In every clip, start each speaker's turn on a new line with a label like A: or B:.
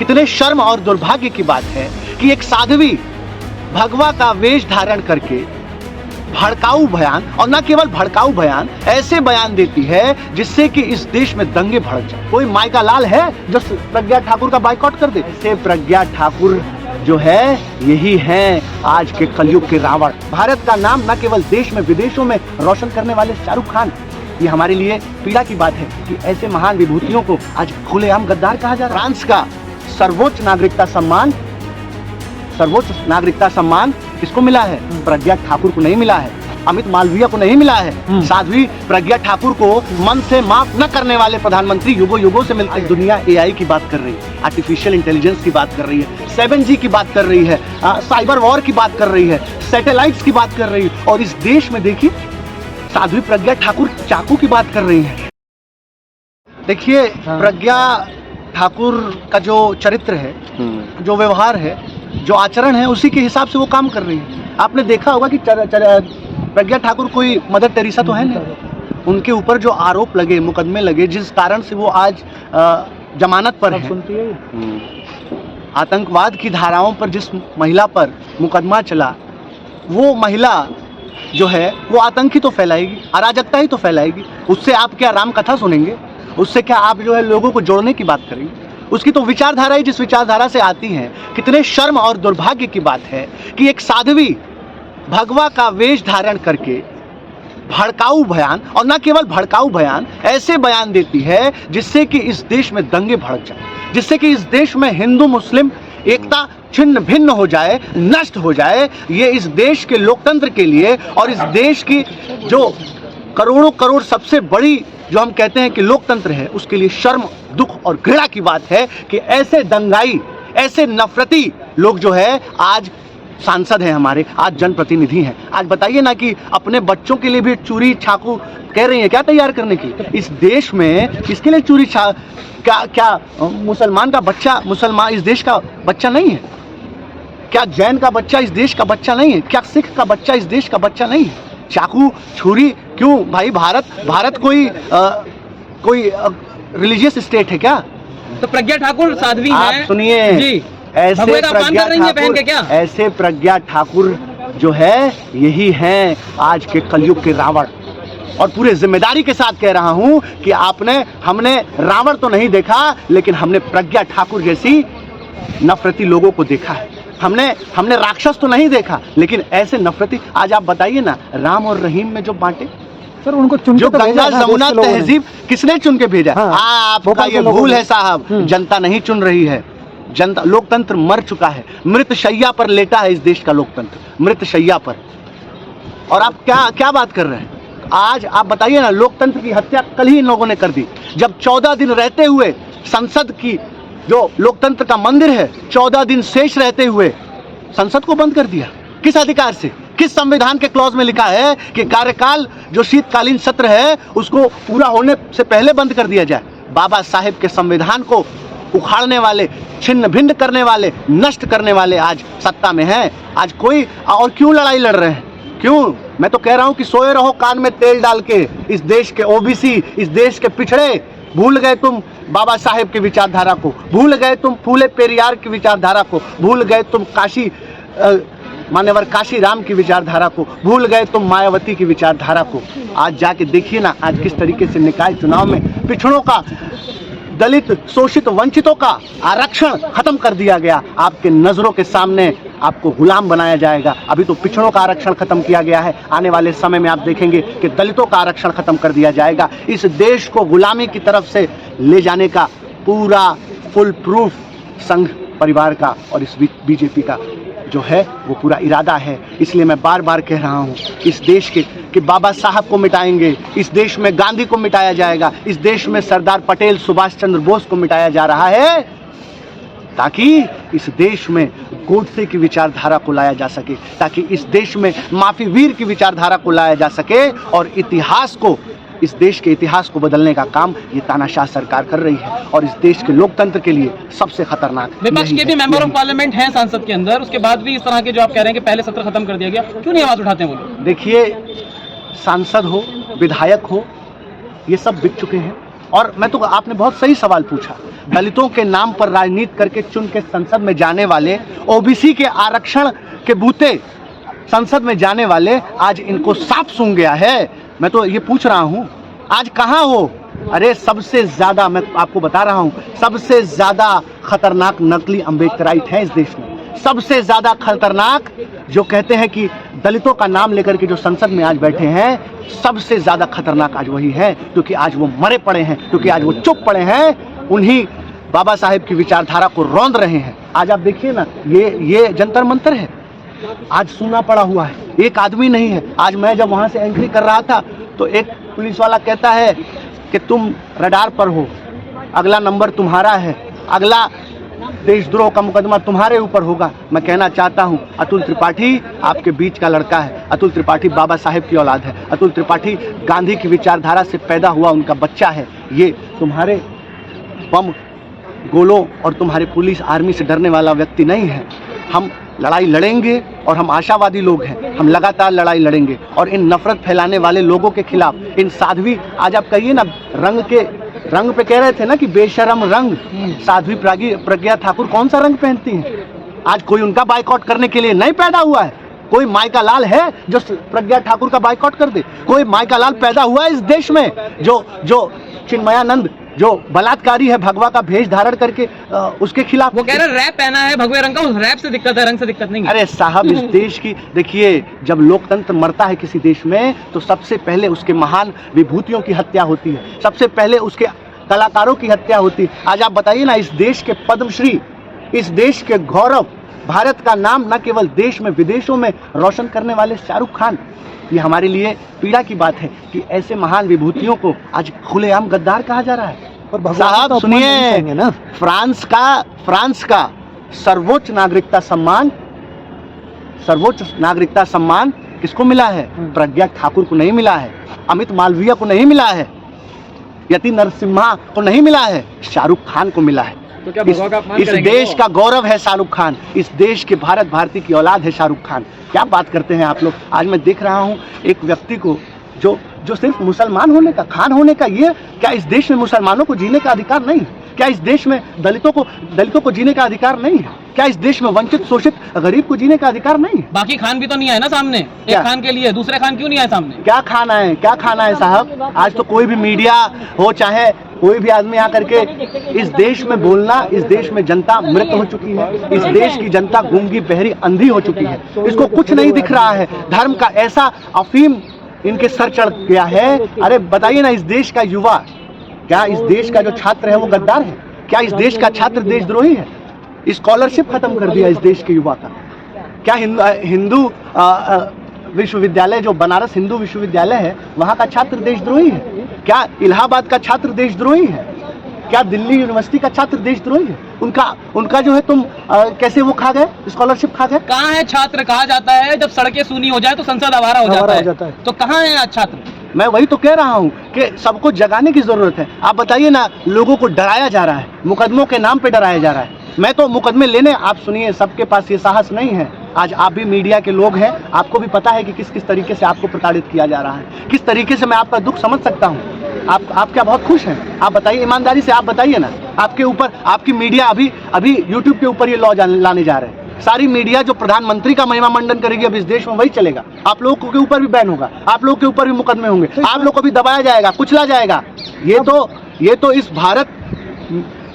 A: कितने शर्म और दुर्भाग्य की बात है कि एक साध्वी भगवा का वेश धारण करके भड़काऊ बयान, और न केवल भड़काऊ बयान, ऐसे बयान देती है जिससे कि इस देश में दंगे भड़क जाए। कोई माई का लाल है जो प्रज्ञा ठाकुर का बाइकआउट कर दे? ऐसे प्रज्ञा ठाकुर जो है यही हैं आज के कलयुग के रावण। भारत का नाम न केवल देश में विदेशों में रोशन करने वाले शाहरुख खान, ये हमारे लिए पीड़ा की बात है कि ऐसे महान विभूतियों को आज खुलेआम गद्दार कहा जा रहा है। फ्रांस का सर्वोच्च नागरिकता सम्मान किसको मिला है? प्रज्ञा ठाकुर को नहीं मिला है, अमित मालवीय को नहीं मिला है। साध्वी प्रज्ञा ठाकुर को मन से माफ न करने वाले प्रधानमंत्री युगों युगों से मिलते। दुनिया एआई की बात कर रही है, आर्टिफिशियल इंटेलिजेंस की बात कर रही है, 7G की बात कर रही है, साइबर वॉर की बात कर रही है, सैटेलाइट्स की बात कर रही है, और इस देश में देखिए साध्वी प्रज्ञा ठाकुर चाकू की बात कर रही है। देखिए प्रज्ञा ठाकुर का जो चरित्र है, जो व्यवहार है, जो आचरण है, उसी के हिसाब से वो काम कर रही है। आपने देखा होगा कि प्रज्ञा ठाकुर कोई मदर टेरेसा तो है नहीं। उनके ऊपर जो आरोप लगे, मुकदमे लगे, जिस कारण से वो आज जमानत पर है, आतंकवाद की धाराओं पर जिस महिला पर मुकदमा चला, वो महिला जो है वो आतंक ही तो फैलाएगी, अराजकता ही तो फैलाएगी। उससे आप क्या राम कथा सुनेंगे? उससे क्या आप जो है लोगों को जोड़ने की बात करेंगे? उसकी तो विचारधारा ही जिस विचारधारा से आती है। कितने शर्म और दुर्भाग्य की बात है कि एक साध्वी भगवा का वेश धारण करके भड़काऊ बयान, और न केवल भड़काऊ बयान, ऐसे बयान देती है जिससे कि इस देश में दंगे भड़क जाए, जिससे कि इस देश में हिंदू मुस्लिम एकता छिन्न भिन्न हो जाए, नष्ट हो जाए। ये इस देश के लोकतंत्र के लिए और इस देश की जो करोड़ों करोड़ सबसे बड़ी जो हम कहते हैं कि लोकतंत्र है, उसके लिए शर्म, दुख और घृणा की बात है कि ऐसे दंगाई, ऐसे नफरती लोग जो है आज सांसद हैं हमारे, आज जनप्रतिनिधि हैं। आज बताइए ना कि अपने बच्चों के लिए भी चूड़ी चाकू कह रही है क्या तैयार करने की? इस देश में किसके लिए चूड़ी क्या मुसलमान का बच्चा मुसलमान इस देश का बच्चा नहीं है? क्या जैन का बच्चा इस देश का बच्चा नहीं है? क्या सिख का बच्चा इस देश का बच्चा नहीं है? चाकू छुरी क्यों भाई? भारत कोई रिलीजियस स्टेट है क्या?
B: तो प्रज्ञा ठाकुर साध्वी हैं।
A: आप सुनिए जी, ऐसे प्रज्ञा ठाकुर जो है यही हैं आज के कलयुग के रावण। और पूरे जिम्मेदारी के साथ कह रहा हूं कि हमने रावण तो नहीं देखा, लेकिन हमने प्रज्ञा ठाकुर जैसी नफरती लोगों को देखा है। हमने राक्षस तो नहीं देखा, लेकिन ऐसे नफरती। आज आप बताइए ना, राम और रहीम में जो बांटे
C: सर, उनको चुन
A: जो गंगा जमुना तहजीब किसने चुन के भेजा? आपका ये भूल है साहब, जनता नहीं चुन रही है। जनता, लोकतंत्र मर चुका है, मृत शैया पर लेटा है इस देश का लोकतंत्र, मृत शैया पर। और आप क्या बात कर रहे हैं? आज आप बताइए ना, लोकतंत्र की हत्या कल ही इन लोगों ने कर दी, जब 14 दिन रहते हुए संसद की जो लोकतंत्र का मंदिर है, 14 दिन शेष रहते हुए संसद को बंद कर दिया। किस अधिकार से? किस संविधान के क्लॉज में लिखा है कि कार्यकाल जो शीतकालीन सत्र है उसको पूरा होने से पहले बंद कर दिया जाए? बाबा साहेब के संविधान को उखाड़ने वाले, छिन्न भिन्न करने वाले, नष्ट करने वाले आज सत्ता में हैं। आज कोई और क्यों लड़ाई लड़ रहे हैं? क्यों? मैं तो कह रहा हूं कि सोए रहो कान में तेल डाल के। इस देश के ओबीसी, इस देश के पिछड़े, भूल गए तुम बाबा साहेब की विचारधारा को, भूल गए तुम फूले पेरियार की विचारधारा को, भूल गए तुम मान्यवर काशी राम की विचारधारा को, भूल गए तुम मायावती की विचारधारा को। आज जाके देखिए ना, आज किस तरीके से निकाय चुनाव में पिछड़ों का, दलित, शोषित, वंचितों का आरक्षण खत्म कर दिया गया। आपके नजरों के सामने आपको गुलाम बनाया जाएगा। अभी तो पिछड़ों का आरक्षण खत्म किया गया है, आने वाले समय में आप देखेंगे कि दलितों का आरक्षण खत्म कर दिया जाएगा। इस देश को गुलामी की तरफ से ले जाने का पूरा फुल प्रूफ संघ परिवार का और इस बीजेपी का जो है वो पूरा इरादा है। इसलिए मैं बार बार कह रहा हूँ, इस देश के बाबा साहब को मिटाएंगे, इस देश में गांधी को मिटाया जाएगा, इस देश में सरदार पटेल, सुभाष चंद्र बोस को मिटाया जा रहा है, ताकि इस देश में गोडसे की विचारधारा को लाया जा सके, ताकि इस देश में माफी वीर की विचारधारा को लाया जा सके, और इतिहास को, इस देश के इतिहास को बदलने का काम ये तानाशाह सरकार कर रही है। और इस देश के लोकतंत्र के लिए सबसे खतरनाक
B: विपक्ष के भी मेंबर ऑफ पार्लियामेंट हैं संसद के अंदर, उसके बाद भी इस तरह के जो आप कह रहे हैं कि पहले सत्र खत्म कर दिया गया, क्यों नहीं आवाज उठाते हैं वो लोग?
A: देखिए, सांसद हो, विधायक हो, ये सब बिक चुके हैं। और मैं तो, आपने बहुत सही सवाल पूछा, दलितों के नाम पर राजनीति करके चुन के संसद में जाने वाले, ओबीसी के आरक्षण के बूते संसद में जाने वाले, आज इनको साफ सूंघ गया है। मैं तो ये पूछ रहा हूँ, आज कहाँ हो? अरे सबसे ज्यादा, मैं आपको बता रहा हूँ, सबसे ज्यादा खतरनाक नकली अम्बेडकराइट है इस देश में। सबसे ज्यादा खतरनाक, जो कहते हैं कि दलितों का नाम लेकर के जो संसद में आज बैठे हैं, सबसे ज्यादा खतरनाक आज वही है, क्योंकि आज वो मरे पड़े हैं, क्योंकि आज वो चुप पड़े हैं, उन्हीं बाबा साहेब की विचारधारा को रौंद रहे हैं। आज आप देखिए ना, ये जंतर मंतर है, आज सूना पड़ा हुआ है, एक आदमी नहीं है। आज मैं जब वहां से एंट्री कर रहा था तो एक पुलिस वाला कहता है कि तुम रडार पर हो, अगला नंबर तुम्हारा है, अगला देशद्रोह का मुकदमा तुम्हारे ऊपर होगा। मैं कहना चाहता हूं, अतुल त्रिपाठी आपके बीच का लड़का है। अतुल त्रिपाठी बाबा साहेब की औलाद है। अतुल त्रिपाठी गांधी की विचारधारा से पैदा हुआ उनका बच्चा है। ये तुम्हारे बम गोलों और तुम्हारे पुलिस आर्मी से डरने वाला व्यक्ति नहीं है। हम लड़ाई लड़ेंगे और हम आशावादी लोग हैं, हम लगातार लड़ाई लड़ेंगे और इन नफरत फैलाने वाले लोगों के खिलाफ, इन साध्वी, आज आप कहिए ना, रंग पे कह रहे थे ना कि बेशरम रंग, साध्वी प्रज्ञा ठाकुर कौन सा रंग पहनती हैं? आज कोई उनका बाइकआउट करने के लिए नहीं पैदा हुआ है। कोई माइका लाल है जो प्रज्ञा ठाकुर का बाइकआउट कर दे? कोई माइका लाल पैदा हुआ है इस देश में जो चिन्मयानंद, जो बलात्कारी है, भगवा का भेष धारण करके उसके खिलाफ?
B: वो कह रहे रैप पहना है भगवे रंग का, उस रैप से दिक्कत है, रंग से दिक्कत नहीं है।
A: अरे साहब, इस देश की देखिए, जब लोकतंत्र मरता है किसी देश में तो सबसे पहले उसके महान विभूतियों की हत्या होती है, सबसे पहले उसके कलाकारों की हत्या होती है। आज आप बताइए ना, इस देश के पद्मश्री, इस देश के गौरव, भारत का नाम न केवल देश में विदेशों में रोशन करने वाले शाहरुख खान, ये हमारे लिए पीड़ा की बात है कि ऐसे महान विभूतियों को आज खुलेआम गद्दार कहा जा रहा है। और साहब सुनिए, फ्रांस का सर्वोच्च नागरिकता सम्मान किसको मिला है? प्रज्ञा ठाकुर को नहीं मिला है, अमित मालवीय को नहीं मिला है, यति नरसिम्हा को नहीं मिला है, शाहरुख खान को मिला है।
B: तो क्या
A: इस देश का गौरव है शाहरुख खान, इस देश के भारत भारती की औलाद है शाहरुख खान। क्या बात करते हैं आप लोग? आज मैं देख रहा हूं एक व्यक्ति को जो सिर्फ मुसलमान होने का, खान होने का, ये क्या इस देश में मुसलमानों को जीने का अधिकार नहीं? क्या इस देश में दलितों को जीने का अधिकार नहीं है? क्या इस देश में वंचित शोषित गरीब को जीने का अधिकार नहीं है?
B: बाकी खान भी तो नहीं आए ना सामने, एक खान के लिए दूसरे खान क्यों नहीं आए सामने?
A: क्या खाना है साहब? आज तो कोई भी मीडिया हो, चाहे कोई भी आदमी आकर के इस देश में बोलना, इस देश में जनता मृत हो चुकी है, इस देश की जनता गूंगी बहरी अंधी हो चुकी है, इसको कुछ नहीं दिख रहा है। धर्म का ऐसा अफीम इनके सर चढ़ गया है। अरे बताइए ना, इस देश का युवा, क्या इस देश का जो छात्र है वो गद्दार है? क्या इस देश का छात्र देशद्रोही है? स्कॉलरशिप खत्म कर दिया इस देश के युवा का। क्या हिंदू विश्वविद्यालय, जो बनारस हिंदू विश्वविद्यालय है, वहाँ का छात्र देशद्रोही है? क्या इलाहाबाद का छात्र देशद्रोही है? क्या दिल्ली यूनिवर्सिटी का छात्र देशद्रोही है? उनका जो है तुम कैसे वो खा गए, स्कॉलरशिप खा गए?
B: कहाँ है छात्र? कहा जाता है जब सड़कें सूनी हो जाए तो संसद आवारा हो जाता है। तो कहाँ है आज छात्र?
A: मैं वही तो कह रहा हूँ कि सबको जगाने की जरूरत है। आप बताइए ना, लोगों को डराया जा रहा है, मुकदमों के नाम पे डराया जा रहा है। मैं तो मुकदमे लेने, आप सुनिए, सबके पास ये साहस नहीं है। आज आप भी मीडिया के लोग हैं, आपको भी पता है कि किस किस तरीके से आपको प्रताड़ित किया जा रहा है, किस तरीके से मैं आपका दुख समझ सकता हूँ। आप क्या बहुत खुश हैं? आप बताइए, ईमानदारी से आप बताइए ना। आपके ऊपर, आपकी मीडिया अभी यूट्यूब के ऊपर ये लॉ लाने जा रहे हैं। सारी मीडिया जो प्रधानमंत्री का महिमा मंडन करेगी अब इस देश में, वही चलेगा। आप लोगों के ऊपर भी बैन होगा, आप लोगों के ऊपर भी मुकदमे होंगे, आप लोगों को भी दबाया जाएगा, कुचला जाएगा। ये तो इस भारत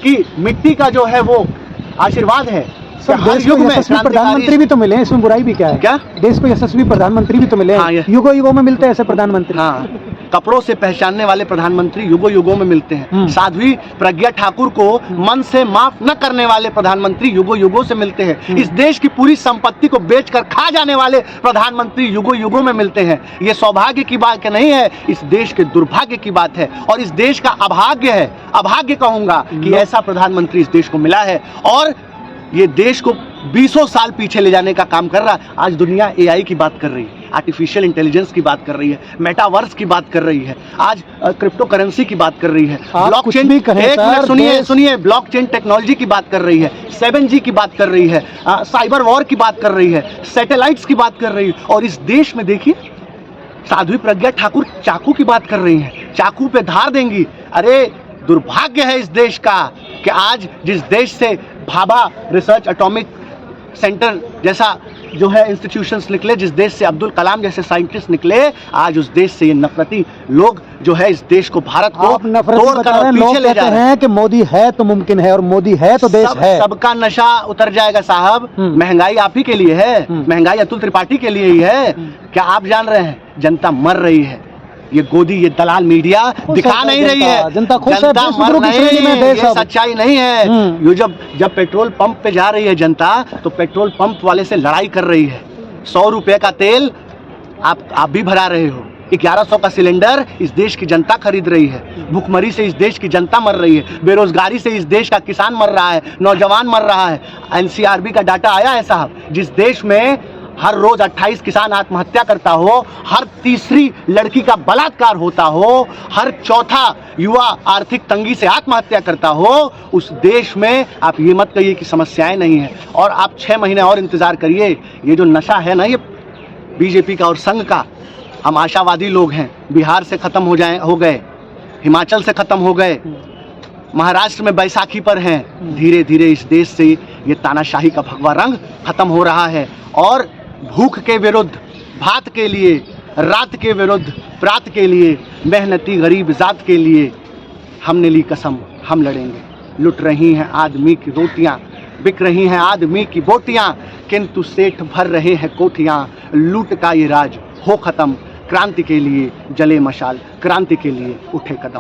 A: की मिट्टी का जो है वो आशीर्वाद है।
C: देश को यशस्वी प्रधानमंत्री भी तो मिले हैं, इसमें बुराई भी क्या है?
A: क्या
C: देश को यशस्वी प्रधानमंत्री भी तो मिले हैं, युगों युगों में मिलते हैं ऐसे प्रधानमंत्री।
A: हाँ, कपड़ों से पहचानने वाले प्रधानमंत्री युगों युगों में मिलते हैं। साध्वी प्रज्ञा ठाकुर को मन से माफ न करने वाले प्रधानमंत्री युगों युगों से मिलते हैं। इस देश की पूरी संपत्ति को बेचकर खा जाने वाले प्रधानमंत्री युगों युगों में मिलते हैं। ये सौभाग्य की बात नहीं है, इस देश के दुर्भाग्य की बात है, और इस देश का अभाग्य है, अभाग्य कहूंगा कि ऐसा प्रधानमंत्री इस देश को मिला है। और ये देश को 20 साल पीछे ले जाने का काम कर रहा है। आज दुनिया एआई की बात कर रही है, आर्टिफिशियल इंटेलिजेंस की बात कर रही है, मेटावर्स की बात कर रही है, आज क्रिप्टो करेंसी की बात कर रही है, ब्लॉकचेन, सुनिए, ब्लॉकचेन टेक्नोलॉजी की बात कर रही है, 7G की बात कर रही है, साइबर वॉर की बात कर रही है, सैटेलाइट्स की बात कर रही है। और इस देश में देखिए, साध्वी प्रज्ञा ठाकुर चाकू की बात कर रही हैं, चाकू पे धार देंगी। अरे दुर्भाग्य है इस देश का कि आज जिस देश से भाभा रिसर्च एटॉमिक सेंटर जैसा जो है इंस्टीट्यूशंस निकले, जिस देश से अब्दुल कलाम जैसे साइंटिस्ट निकले, आज उस देश से ये नफरती लोग जो है इस देश को, भारत को तोड़कर और पीछे ले जा रहे हैं
C: कि मोदी है तो मुमकिन है और मोदी है तो देश है।
A: सबका नशा उतर जाएगा साहब। महंगाई आप ही के लिए है, महंगाई अतुल त्रिपाठी के लिए ही है। क्या आप जान रहे हैं जनता मर रही है? ये गोदी, ये दलाल मीडिया दिखा नहीं रही है।
C: जनता खुश है,
A: जनता मर नहीं है,
C: ये
A: सच्चाई नहीं है। ये जब पेट्रोल पंप पे जा रही है जनता, तो पेट्रोल पंप वाले से लड़ाई कर रही है। 100 रुपए का तेल आप भी भरा रहे हो, 1100 का सिलेंडर इस देश की जनता खरीद रही है। भूखमरी से इस देश की जनता मर रही है, बेरोजगारी से इस देश का किसान मर रहा है, नौजवान मर रहा है। एनसीआरबी का डाटा आया है साहब, जिस देश में हर रोज 28 किसान आत्महत्या करता हो, हर तीसरी लड़की का बलात्कार होता हो, हर चौथा युवा आर्थिक तंगी से आत्महत्या करता हो, उस देश में आप ये मत कहिए कि समस्याएं नहीं है। और आप 6 महीने और इंतजार करिए। ये जो नशा है ना, ये बीजेपी का और संघ का, हम आशावादी लोग हैं। बिहार से खत्म हो गए, हिमाचल से खत्म हो गए, महाराष्ट्र में बैसाखी पर हैं। धीरे धीरे इस देश से ये तानाशाही का भगवा रंग खत्म हो रहा है। और भूख के विरुद्ध, भात के लिए, रात के विरुद्ध प्रात के लिए, मेहनती गरीब जात के लिए हमने ली कसम, हम लड़ेंगे। लुट रही हैं आदमी की रोटियां, बिक रही हैं आदमी की बोटियां, किंतु सेठ भर रहे हैं कोठियां। लूट का ये राज हो खत्म, क्रांति के लिए जले मशाल, क्रांति के लिए उठे कदम।